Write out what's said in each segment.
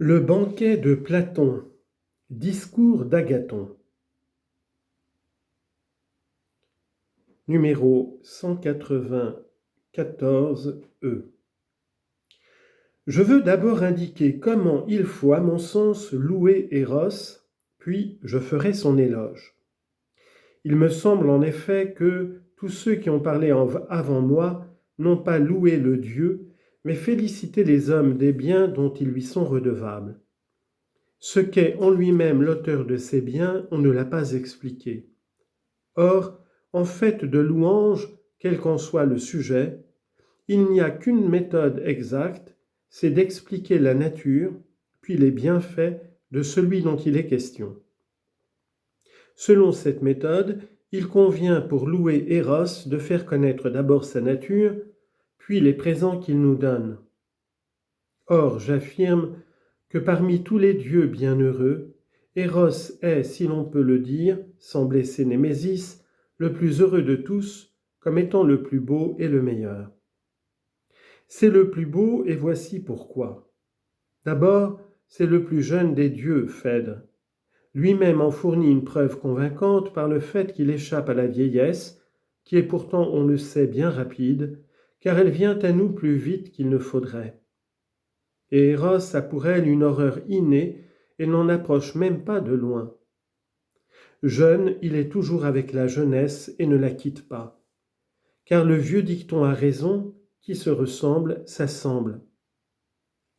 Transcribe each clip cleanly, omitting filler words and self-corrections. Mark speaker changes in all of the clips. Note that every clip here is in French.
Speaker 1: Le banquet de Platon. Discours d'Agathon. Numéro 194E. Je veux d'abord indiquer comment il faut, à mon sens, louer Eros, puis je ferai son éloge. Il me semble en effet que tous ceux qui ont parlé avant moi n'ont pas loué le Dieu, mais félicité les hommes des biens dont ils lui sont redevables. Ce qu'est en lui-même l'auteur de ces biens, on ne l'a pas expliqué. Or, en fait de louange, quel qu'en soit le sujet, il n'y a qu'une méthode exacte, c'est d'expliquer la nature, puis les bienfaits de celui dont il est question. Selon cette méthode, il convient pour louer Eros de faire connaître d'abord sa nature, puis les présents qu'il nous donne. Or, j'affirme que parmi tous les dieux bienheureux, Eros est, si l'on peut le dire, sans blesser Némésis, le plus heureux de tous, comme étant le plus beau et le meilleur. C'est le plus beau, et voici pourquoi. D'abord, c'est le plus jeune des dieux, Phèdre. Lui-même en fournit une preuve convaincante par le fait qu'il échappe à la vieillesse, qui est pourtant, on le sait, bien rapide, car elle vient à nous plus vite qu'il ne faudrait. Et Eros a pour elle une horreur innée et n'en approche même pas de loin. Jeune, il est toujours avec la jeunesse et ne la quitte pas. Car le vieux dicton a raison, qui se ressemble s'assemble.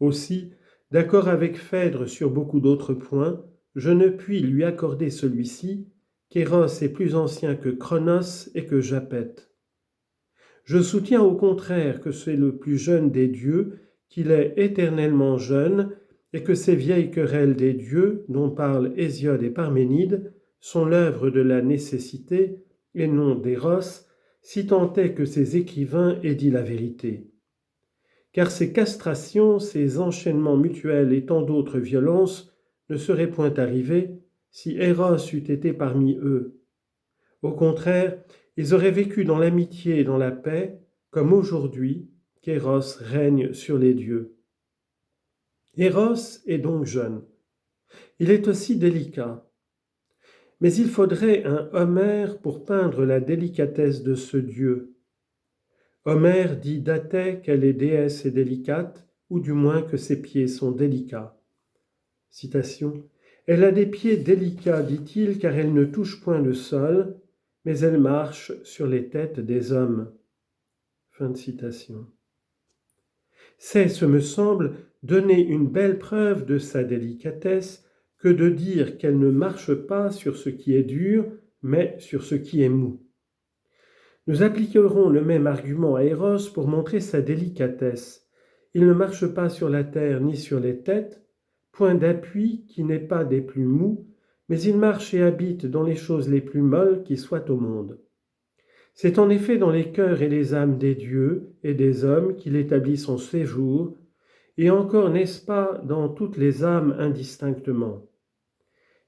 Speaker 1: Aussi, d'accord avec Phèdre sur beaucoup d'autres points, je ne puis lui accorder celui-ci, qu'Eros est plus ancien que Cronos et que Japet. Je soutiens au contraire que c'est le plus jeune des dieux, qu'il est éternellement jeune, et que ces vieilles querelles des dieux, dont parlent Hésiode et Parménide, sont l'œuvre de la nécessité, et non d'Eros, si tant est que ces écrivains aient dit la vérité. Car ces castrations, ces enchaînements mutuels et tant d'autres violences ne seraient point arrivés si Eros eût été parmi eux. Au contraire, ils auraient vécu dans l'amitié et dans la paix, comme aujourd'hui qu'Eros règne sur les dieux. Eros est donc jeune. Il est aussi délicat. Mais il faudrait un Homère pour peindre la délicatesse de ce dieu. Homère dit d'Athée qu'elle est déesse et délicate, ou du moins que ses pieds sont délicats. Citation. Elle a des pieds délicats, dit-il, car elle ne touche point le sol, mais elle marche sur les têtes des hommes. Fin de citation. C'est, ce me semble, donner une belle preuve de sa délicatesse que de dire qu'elle ne marche pas sur ce qui est dur, mais sur ce qui est mou. Nous appliquerons le même argument à Eros pour montrer sa délicatesse. Il ne marche pas sur la terre ni sur les têtes, point d'appui qui n'est pas des plus mous, mais il marche et habite dans les choses les plus molles qui soient au monde. C'est en effet dans les cœurs et les âmes des dieux et des hommes qu'il établit son séjour, et encore n'est-ce pas dans toutes les âmes indistinctement.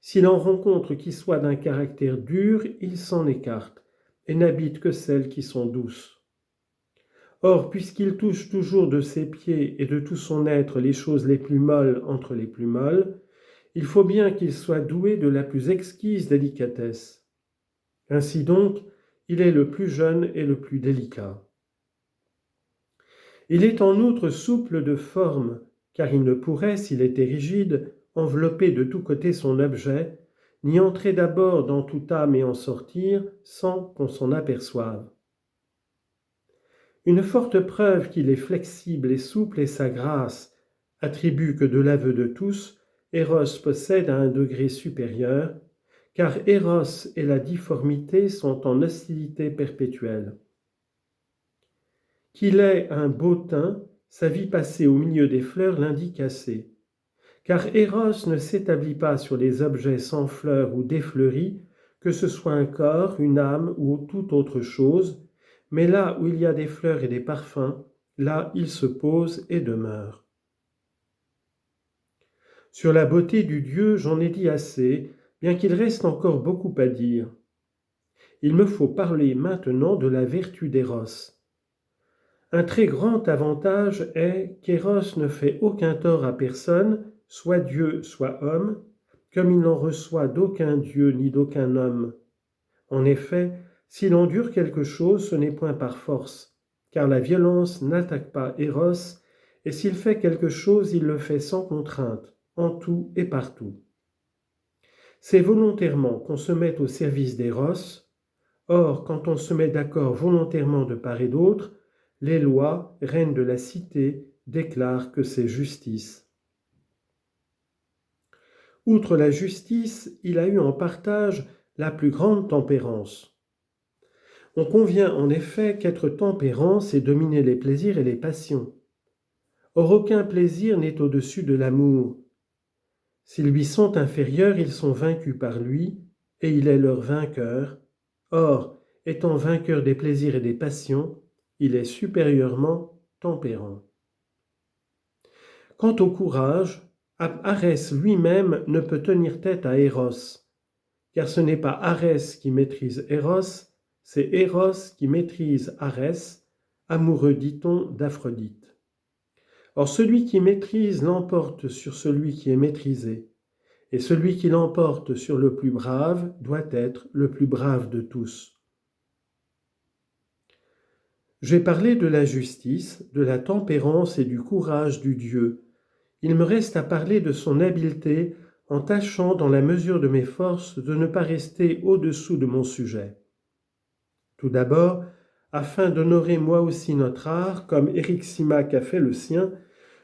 Speaker 1: S'il en rencontre qui soient d'un caractère dur, il s'en écarte, et n'habite que celles qui sont douces. Or, puisqu'il touche toujours de ses pieds et de tout son être les choses les plus molles entre les plus molles, il faut bien qu'il soit doué de la plus exquise délicatesse. Ainsi donc, il est le plus jeune et le plus délicat. Il est en outre souple de forme, car il ne pourrait, s'il était rigide, envelopper de tous côtés son objet, ni entrer d'abord dans toute âme et en sortir sans qu'on s'en aperçoive. Une forte preuve qu'il est flexible et souple est sa grâce, attribut que de l'aveu de tous, Eros possède à un degré supérieur, car Eros et la difformité sont en hostilité perpétuelle. Qu'il ait un beau teint, sa vie passée au milieu des fleurs l'indique assez. Car Eros ne s'établit pas sur les objets sans fleurs ou défleuris, que ce soit un corps, une âme ou toute autre chose, mais là où il y a des fleurs et des parfums, là il se pose et demeure. Sur la beauté du Dieu, j'en ai dit assez, bien qu'il reste encore beaucoup à dire. Il me faut parler maintenant de la vertu d'Eros. Un très grand avantage est qu'Eros ne fait aucun tort à personne soit Dieu, soit homme, comme il n'en reçoit d'aucun Dieu ni d'aucun homme. En effet, s'il endure quelque chose, ce n'est point par force, car la violence n'attaque pas Eros, et s'il fait quelque chose, il le fait sans contrainte, en tout et partout. C'est volontairement qu'on se met au service d'Eros. Or, quand on se met d'accord volontairement de part et d'autre, les lois, reines de la cité, déclarent que c'est justice. Outre la justice, il a eu en partage la plus grande tempérance. On convient en effet qu'être tempérant, c'est dominer les plaisirs et les passions. Or, aucun plaisir n'est au-dessus de l'amour. S'ils lui sont inférieurs, ils sont vaincus par lui, et il est leur vainqueur. Or, étant vainqueur des plaisirs et des passions, il est supérieurement tempérant. Quant au courage, Arès lui-même ne peut tenir tête à Eros, car ce n'est pas Arès qui maîtrise Eros, c'est Eros qui maîtrise Arès, amoureux, dit-on, d'Aphrodite. Or celui qui maîtrise l'emporte sur celui qui est maîtrisé, et celui qui l'emporte sur le plus brave doit être le plus brave de tous. J'ai parlé de la justice, de la tempérance et du courage du Dieu. Il me reste à parler de son habileté en tâchant, dans la mesure de mes forces, de ne pas rester au-dessous de mon sujet. Tout d'abord, afin d'honorer moi aussi notre art, comme Éric Simac a fait le sien,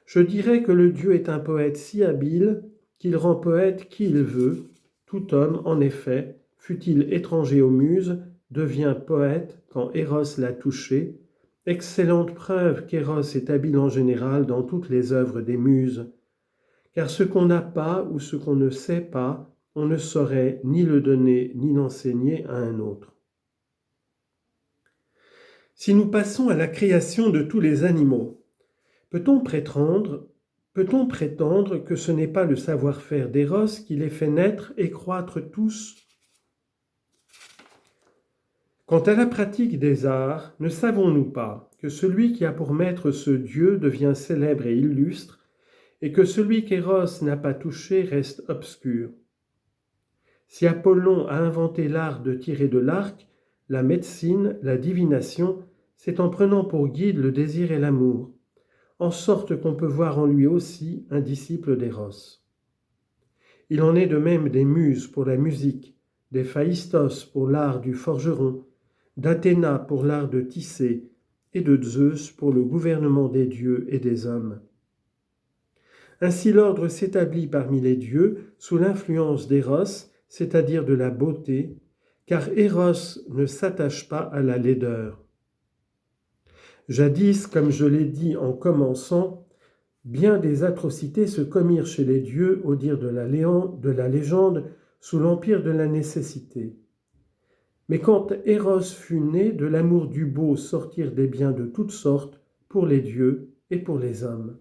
Speaker 1: je dirais que le Dieu est un poète si habile qu'il rend poète qui il veut. Tout homme, en effet, fût-il étranger aux muses, devient poète quand Eros l'a touché. Excellente preuve qu'Eros est habile en général dans toutes les œuvres des muses. Car ce qu'on n'a pas ou ce qu'on ne sait pas, on ne saurait ni le donner ni l'enseigner à un autre. Si nous passons à la création de tous les animaux, peut-on prétendre que ce n'est pas le savoir-faire d'Eros qui les fait naître et croître tous ? Quant à la pratique des arts, ne savons-nous pas que celui qui a pour maître ce Dieu devient célèbre et illustre, et que celui qu'Eros n'a pas touché reste obscur ? Si Apollon a inventé l'art de tirer de l'arc, la médecine, la divination, c'est en prenant pour guide le désir et l'amour, en sorte qu'on peut voir en lui aussi un disciple d'Eros. Il en est de même des muses pour la musique, des Phaïstos pour l'art du forgeron, d'Athéna pour l'art de tisser, et de Zeus pour le gouvernement des dieux et des hommes. Ainsi l'ordre s'établit parmi les dieux sous l'influence d'Eros, c'est-à-dire de la beauté, car Eros ne s'attache pas à la laideur. Jadis, comme je l'ai dit en commençant, bien des atrocités se commirent chez les dieux au dire de la légende sous l'empire de la nécessité. Mais quand Eros fut né, de l'amour du beau sortirent des biens de toutes sortes pour les dieux et pour les hommes.